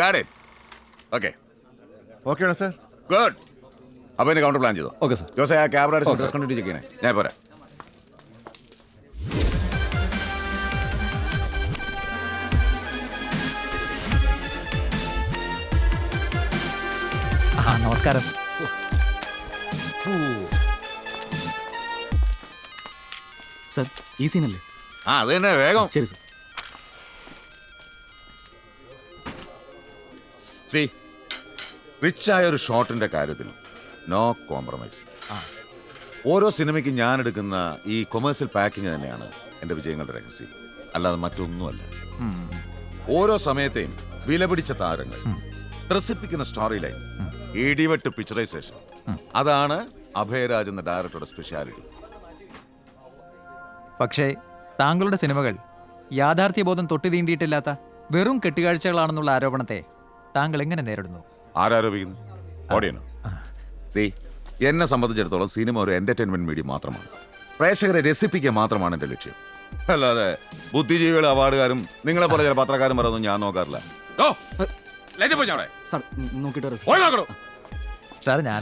Got it. Okay. Okay ആണോ sir? Good. അപ്പോൾ ഇനി കൗണ്ടർ പ്ലാൻ ചെയ്തോ. Okay sir. ജോസേ ആ ക്യാമറ ഡ്രസ് കണ്ടിട്ട് ചെക്ക് ചെയ്യണേ. ഞാൻ പോരാ. നമസ്കാരം. സർ ഈ സീനല്ലേ? അത് തന്നെ വേഗം. ശരി സർ. സി റിച്ചായ ഒരു ഷോട്ടിന്റെ കാര്യത്തിൽ നോ കോംപ്രമൈസ്. ഓരോ സിനിമയ്ക്ക് ഞാൻ എടുക്കുന്ന ഈ കൊമേഴ്സ്യൽ പാക്കിങ് തന്നെയാണ് എൻ്റെ വിജയങ്ങളുടെ രഹസ്യം, അല്ലാതെ മറ്റൊന്നുമല്ല. ഓരോ സമയത്തെയും വിലപിടിച്ച താരങ്ങൾ, ത്രസിപ്പിക്കുന്ന സ്റ്റോറി ലൈൻ, ഇടിവെട്ട് പിക്ചറൈസേഷൻ, അതാണ് അഭയരാജ് എന്ന ഡയറക്ടറുടെ സ്പെഷ്യാലിറ്റി. പക്ഷേ താങ്കളുടെ സിനിമകൾ യാഥാർത്ഥ്യബോധം തൊട്ടു തീണ്ടിയിട്ടില്ലാത്ത വെറും കെട്ടുകാഴ്ചകളാണെന്നുള്ള ആരോപണത്തെ താങ്കൾ എങ്ങനെ നേരിടുന്നു? ആരാരോപിക്കുന്നു? ഓഡിയനോ? സി എന്നെ സംബന്ധിച്ചിടത്തോളം സിനിമ ഒരു എന്റർടൈൻമെന്റ് മീഡിയം മാത്രമാണ്. പ്രേക്ഷകരെ രസിപ്പിക്കുക മാത്രമാണ് എൻ്റെ ലക്ഷ്യം. അല്ലാതെ ബുദ്ധിജീവികളെ അവാർഡുകാരും നിങ്ങളെ പോലെ ചില പത്രക്കാരും പറയുന്നത് ഞാൻ നോക്കാറില്ല. സാർ നോക്കിയിട്ട് വരാം. സാർ ഞാൻ